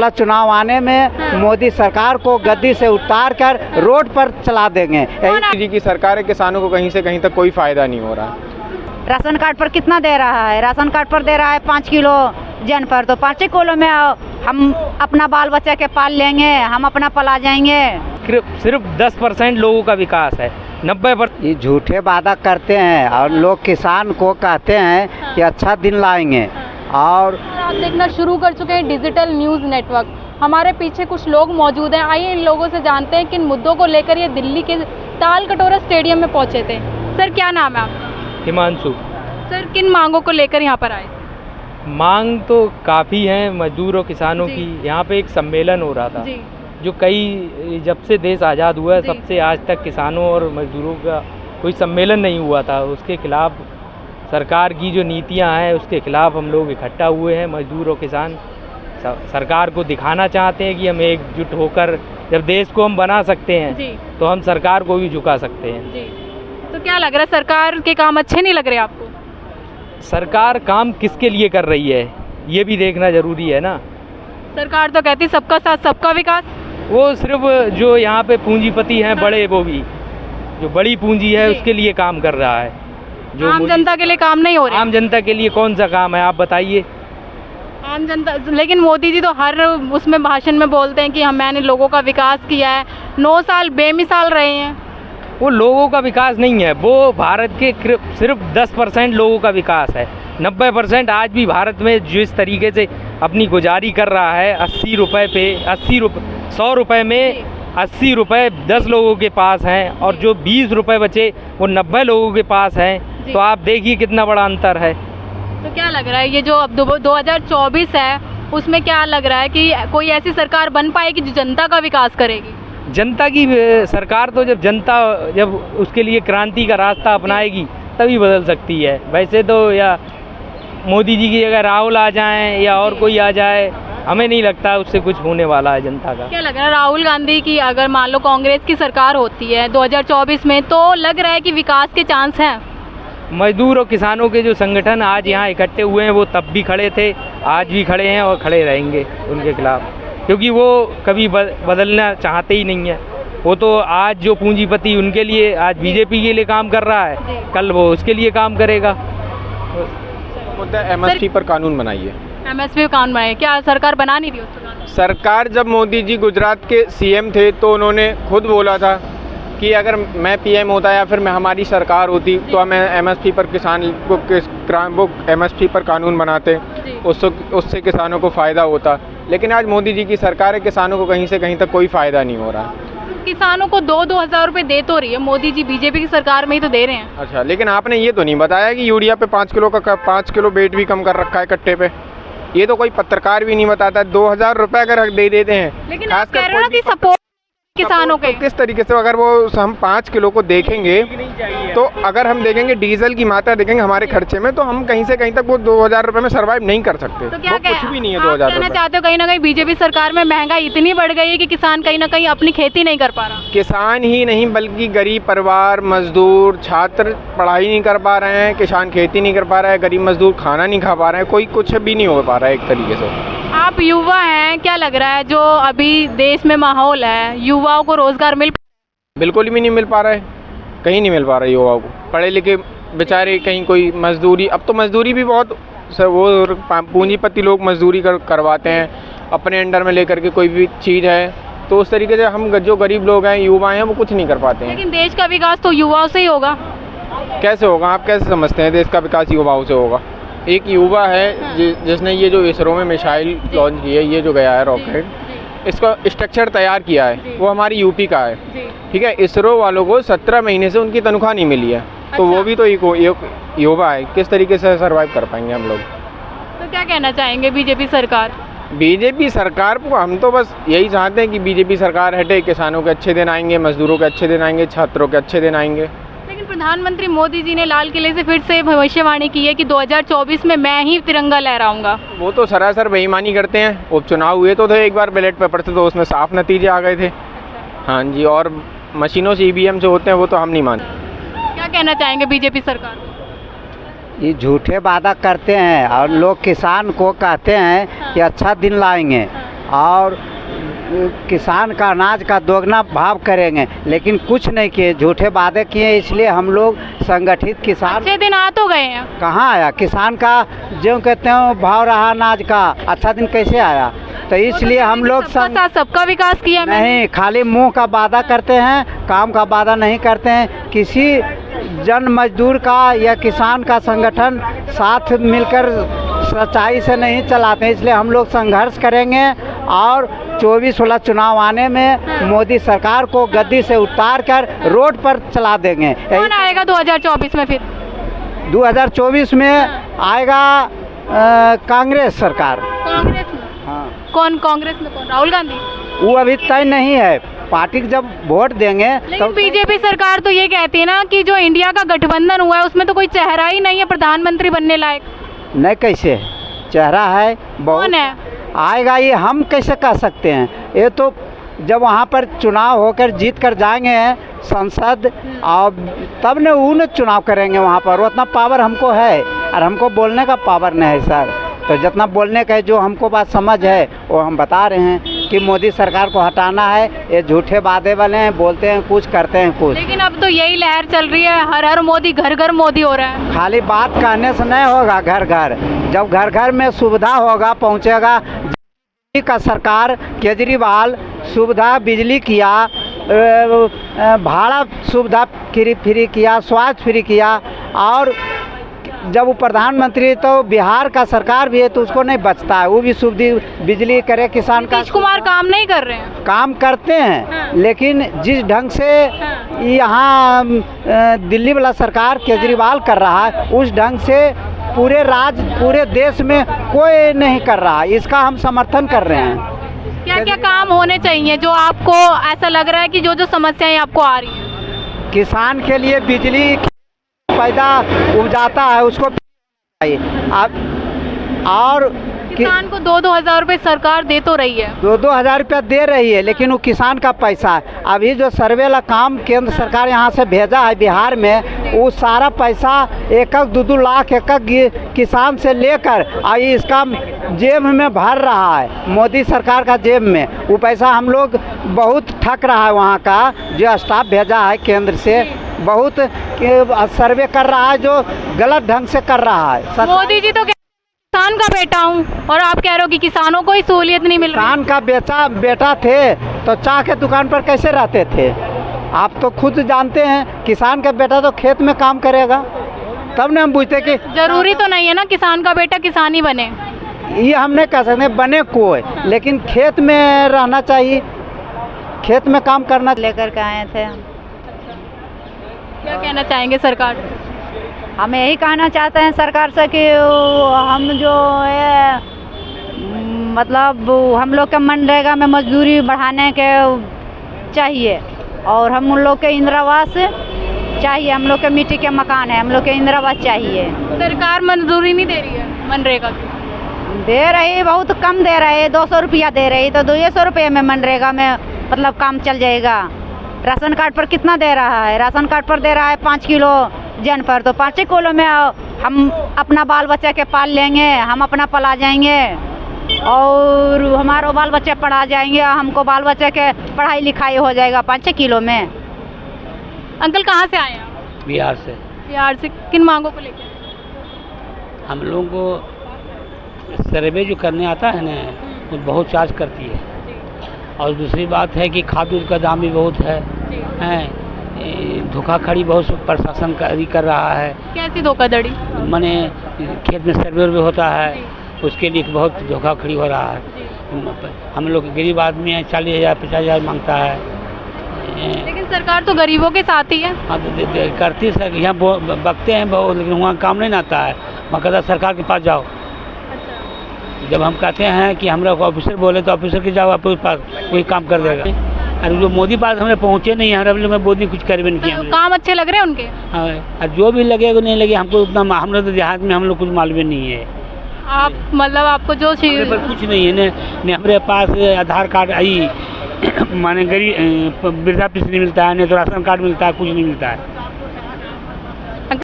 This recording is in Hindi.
अगला चुनाव आने में मोदी सरकार को गद्दी से उतार कर रोड पर चला देंगे। जी की सरकार है, किसानों को कहीं से कहीं तक कोई फायदा नहीं हो रहा। राशन कार्ड पर कितना दे रहा है? राशन कार्ड पर दे रहा है 5 किलो जन पर, तो 5 किलो में हम अपना बाल बच्चा के पाल लेंगे, हम अपना पला जाएंगे। सिर्फ 10% लोगों का विकास है, 90% ये झूठे वादा करते हैं और लोग किसान को कहते हैं कि अच्छा दिन लाएंगे। और आप देखना शुरू कर चुके हैं डिजिटल न्यूज़ नेटवर्क। हमारे पीछे कुछ लोग मौजूद हैं, आइए इन लोगों से जानते हैं किन मुद्दों को लेकर ये दिल्ली के ताल कटोरा स्टेडियम में पहुंचे थे। सर क्या नाम है आपका? हिमांशु। सर किन मांगों को लेकर यहाँ पर आए? मांग तो काफ़ी है मजदूर और किसानों की। यहाँ पे एक सम्मेलन हो रहा था जी। जो जब से देश आज़ाद हुआ है तब से आज तक किसानों और मजदूरों का कोई सम्मेलन नहीं हुआ था। उसके खिलाफ सरकार की जो नीतियाँ हैं उसके खिलाफ हम लोग इकट्ठा हुए हैं। मजदूर और किसान सरकार को दिखाना चाहते हैं कि हम एकजुट होकर जब देश को हम बना सकते हैं जी। तो हम सरकार को भी झुका सकते हैं। जी। तो क्या लग रहा है, सरकार के काम अच्छे नहीं लग रहे आपको? सरकार काम किसके लिए कर रही है ये भी देखना ज़रूरी है ना। सरकार तो कहती सबका साथ सबका विकास। वो सिर्फ जो यहाँ पे पूंजीपति हैं बड़े, वो भी जो बड़ी पूंजी है उसके लिए काम कर रहा है। जो आम जनता के लिए काम नहीं हो रहा। आम जनता के लिए कौन सा काम है आप बताइए? आम जनता, लेकिन मोदी जी तो हर उसमें भाषण में बोलते हैं कि मैंने लोगों का विकास किया है। 9 साल बेमिसाल रहे हैं। वो लोगों का विकास नहीं है, वो भारत के सिर्फ 10% लोगों का विकास है। 90% आज भी भारत में जिस तरीके से अपनी गुजारी कर रहा है 80 रुपये पे 100 रुपये में 80 रुपये 10 लोगों के पास हैं और जो 20 रुपये बचे वो 90 लोगों के पास हैं। तो आप देखिए कितना बड़ा अंतर है। तो क्या लग रहा है ये जो अब 2024 है उसमें क्या लग रहा है कि कोई ऐसी सरकार बन पाएगी जो जनता का विकास करेगी? जनता की सरकार तो जब उसके लिए क्रांति का रास्ता अपनाएगी तभी बदल सकती है। वैसे तो या मोदी जी की जगह राहुल आ जाएं या और कोई आ जाए, हमें नहीं लगता उससे कुछ होने वाला है जनता का। क्या लग रहा है राहुल गांधी की अगर मान लो कांग्रेस की सरकार होती है 2024 में तो लग रहा है कि विकास के चांस हैं? मजदूर और किसानों के जो संगठन आज यहाँ इकट्ठे हुए हैं वो तब भी खड़े थे, आज भी खड़े हैं और खड़े रहेंगे उनके खिलाफ, क्योंकि वो कभी बदलना चाहते ही नहीं है। वो तो आज जो पूंजीपति उनके लिए आज बीजेपी के लिए काम कर रहा है, कल वो उसके लिए काम करेगा। मुद्दा MSP पर कानून बनाइए। MSP कानून बनाइए, क्या सरकार बना नहीं रही उस पर कानून? सरकार जब मोदी जी गुजरात के CM थे तो उन्होंने खुद बोला था कि अगर मैं PM होता या फिर मैं हमारी सरकार होती तो हमें MSP पर MSP पर कानून बनाते, उससे किसानों को फ़ायदा होता। लेकिन आज मोदी जी की सरकार है, किसानों को कहीं से कहीं तक कोई फ़ायदा नहीं हो रहा। किसानों को 2-2 हज़ार रुपये दे तो रही है मोदी जी, बीजेपी की सरकार में ही तो दे रहे हैं। अच्छा, लेकिन आपने ये तो नहीं बताया कि यूरिया पे 5 किलो वेट भी कम कर रखा है कट्टे पे। ये तो कोई पत्रकार भी नहीं बताता। 2000 रुपये अगर दे देते हैं, लेकिन आप कह रहे हो कि सपोर्ट किसानों के किस तरीके से, अगर वो हम 5 किलो को देखेंगे तो अगर हम देखेंगे डीजल की मात्रा देखेंगे हमारे खर्चे में, तो हम कहीं से कहीं तक वो 2000 रुपये में सर्वाइव नहीं कर सकते। तो क्या कुछ भी नहीं है 2000 कहना चाहते हो कहीं ना कहीं बीजेपी सरकार में महंगाई इतनी बढ़ गई है कि किसान कहीं ना कहीं अपनी खेती नहीं कर पा रहा? किसान ही नहीं बल्कि गरीब परिवार, मजदूर, छात्र पढ़ाई नहीं कर पा रहे हैं, किसान खेती नहीं कर पा रहा है, गरीब मजदूर खाना नहीं खा पा रहे हैं, कोई कुछ भी नहीं हो पा रहा है एक तरीके से। आप युवा हैं, क्या लग रहा है जो अभी देश में माहौल है, युवाओं को रोजगार बिल्कुल भी नहीं मिल पा रहा है, कहीं नहीं मिल पा रहा है युवाओं को। पढ़े लिखे बेचारे कहीं कोई मजदूरी, अब तो मजदूरी भी बहुत वो पूंजीपति लोग मजदूरी करवाते हैं अपने अंडर में लेकर के कोई भी चीज़ है, तो उस तरीके से हम जो गरीब लोग हैं, युवा हैं, वो कुछ नहीं कर पाते हैं। लेकिन देश का विकास तो युवाओं से ही होगा। कैसे होगा? आप कैसे समझते हैं देश का विकास युवाओं से होगा? एक युवा है जिसने ये जो इसरो में मिसाइल लॉन्च की है, ये जो गया है रॉकेट, इसका स्ट्रक्चर तैयार किया है, वो हमारी यूपी का है, ठीक है। इसरो वालों को 17 महीने से उनकी तनख्वाह नहीं मिली है। अच्छा। तो वो भी तो एक युवा है, किस तरीके से सर्वाइव कर पाएंगे हम लोग? तो क्या कहना चाहेंगे बीजेपी सरकार? बीजेपी सरकार को हम तो बस यही चाहते हैं कि बीजेपी सरकार हटे, किसानों के अच्छे दिन आएंगे, मजदूरों के अच्छे दिन आएंगे, छात्रों के अच्छे दिन आएंगे। लेकिन प्रधानमंत्री मोदी जी ने लाल किले से फिर से भविष्यवाणी की है कि 2024 में मैं ही तिरंगा लहराऊंगा। वो तो सरासर बेईमानी करते हैं। उपचुनाव हुए तो थे एक बार बैलेट पेपर से, तो उसमें साफ नतीजे आ गए थे। हाँ जी, और मशीनों से EVM से होते हैं वो तो हम नहीं मानते। क्या कहना चाहेंगे बीजेपी सरकार? ये झूठे वादा करते हैं और लोग किसान को कहते हैं कि अच्छा दिन लाएंगे और किसान का अनाज का दोगुना भाव करेंगे, लेकिन कुछ नहीं किए, झूठे वादे किए। इसलिए हम लोग संगठित किसान, अच्छे दिन आ तो गए हैं, कहाँ आया किसान का जो कहते हैं भाव रहा अनाज का, अच्छा दिन कैसे आया? तो इसलिए हम लोग सबका साथ सबका विकास किया नहीं, खाली मुंह का वादा करते हैं, काम का वादा नहीं करते हैं। किसी जन मजदूर का या किसान का संगठन साथ मिलकर सच्चाई से नहीं चलाते हैं। इसलिए हम लोग संघर्ष करेंगे और 24 चुनाव आने में मोदी सरकार को गद्दी से उतार कर रोड पर चला देंगे। कौन आएगा 2024 में? फिर 2024 में आएगा कांग्रेस सरकार। कांग्रेस में? हाँ। कौन कांग्रेस में? कौन? राहुल गांधी? वो अभी तय नहीं है, पार्टी जब वोट देंगे लेकिन बीजेपी सरकार तो ये कहती है ना कि जो इंडिया का गठबंधन हुआ है उसमें तो कोई चेहरा ही नहीं है प्रधानमंत्री बनने लायक। नहीं, कैसे चेहरा है? कौन है? आएगा, ये हम कैसे कह सकते हैं? ये तो जब वहाँ पर चुनाव होकर जीत कर जाएंगे संसद, और तब ने उन्हें चुनाव करेंगे वहाँ पर। उतना पावर हमको है और हमको बोलने का पावर नहीं है सर। तो जितना बोलने का है, जो हमको बात समझ है वो हम बता रहे हैं कि मोदी सरकार को हटाना है। ये झूठे वादे वाले हैं, बोलते हैं कुछ करते हैं कुछ। लेकिन अब तो यही लहर चल रही है, हर हर मोदी, घर घर मोदी हो रहा है। खाली बात कहने से नहीं होगा, घर घर जब घर घर में सुविधा होगा, पहुंचेगा। का सरकार केजरीवाल सुविधा बिजली किया, भाड़ा सुविधा फ्री किया, स्वास्थ्य फ्री किया, और जब वो प्रधानमंत्री तो बिहार का सरकार भी है तो उसको नहीं बचता है, वो भी सुविधा बिजली करे किसान का। नीतीश कुमार काम नहीं कर रहे हैं? काम करते हैं, हाँ। लेकिन जिस ढंग से यहाँ दिल्ली वाला सरकार केजरीवाल कर रहा है, उस ढंग से पूरे देश में कोई नहीं कर रहा। इसका हम समर्थन कर रहे हैं। क्या क्या काम होने चाहिए जो आपको ऐसा लग रहा है कि जो जो समस्याएं आपको आ रही हैं? किसान के लिए बिजली पैदा उपजाता है उसको चाहिए, और किसान को 2-2 हज़ार रुपये सरकार दे तो रही है। 2-2 हज़ार रुपया दे रही है, लेकिन वो किसान का पैसा है। अभी जो सर्वे वाला काम केंद्र सरकार यहाँ से भेजा है बिहार में, वो सारा पैसा 1-2 लाख एक किसान से लेकर और इसका जेब में भर रहा है, मोदी सरकार का जेब में। वो पैसा हम लोग बहुत ठग रहा है, वहाँ का जो स्टाफ भेजा है केंद्र से बहुत सर्वे कर रहा है, जो गलत ढंग से कर रहा है। मोदी जी तो किसान का बेटा हूँ और आप कह रहे हो कि किसानों को ही सहूलियत नहीं मिल रही। किसान का बेटा थे तो चाय के दुकान पर कैसे रहते थे? आप तो खुद जानते हैं, किसान का बेटा तो खेत में काम करेगा, तब ने हम पूछते कि जरूरी तो नहीं है ना किसान का बेटा किसान ही बने। ये हम नहीं कह सकते बने कोई, लेकिन खेत में रहना चाहिए, खेत में काम करना। लेकर के आए थे हम। क्या कहना चाहेंगे सरकार से? हम यही कहना चाहते हैं सरकार से कि हम जो है मतलब हम लोग के मनरेगा में मजदूरी बढ़ाने के चाहिए, और हम उन लोग के इंदिरावास चाहिए। हम लोग के मिट्टी के मकान है, हम लोग के इंदिरावास चाहिए। सरकार मजदूरी नहीं दे रही है मनरेगा की? दे रही, बहुत कम दे रही है, 200 रुपया दे रही, तो 200 रुपये में मनरेगा में मतलब काम चल जाएगा। राशन कार्ड पर कितना दे रहा है? राशन कार्ड पर दे रहा है 5 किलो जन पर, तो 5 किलो में हम अपना बाल बच्चा के पाल लेंगे, हम अपना पला जाएंगे और हमारे बाल बच्चे पढ़ा जाएंगे, हमको बाल बच्चे के पढ़ाई लिखाई हो जाएगा 5 किलो में। अंकल कहाँ से आए हैं आप? बिहार से। बिहार से किन मांगों को लेकर? हम लोगों को सर्वे जो करने आता है ना, वो बहुत चार्ज करती है, और दूसरी बात है कि खाद का दाम भी बहुत है, धोखाधड़ी बहुत प्रशासन कर रहा है। कैसी धोखाधड़ी? माने खेत में सर्वे भी होता है, उसके लिए बहुत धोखाधड़ी हो रहा है। हम लोग गरीब आदमी हैं, 40,000 50,000 मांगता है। लेकिन सरकार तो गरीबों के साथ ही है। हाँ, करती सर, यहाँ बकते हैं बहुत, लेकिन वहाँ काम नहीं आता है। वहाँ कहता सरकार के पास जाओ। अच्छा। जब हम कहते हैं कि हम लोग ऑफिसर बोले तो ऑफिसर के जाओ, आप उस पास वही काम कर देगा। और जो मोदी पास हमें पहुँचे नहीं है, हम लोग मोदी कुछ कर भी नहीं किया। काम अच्छे लग रहे हैं उनके? हाँ, और जो भी लगेगा नहीं लगे हमको उतना, हम लोग तो देहात में हम लोग कुछ मालूम नहीं है। आप मतलब आपको जो हमारे पर कुछ नहीं है ने हमारे पास आधार कार्ड आई माने गरीब वृद्धा पेंशन मिलता है, नहीं तो राशन कार्ड मिलता है, कुछ नहीं मिलता है।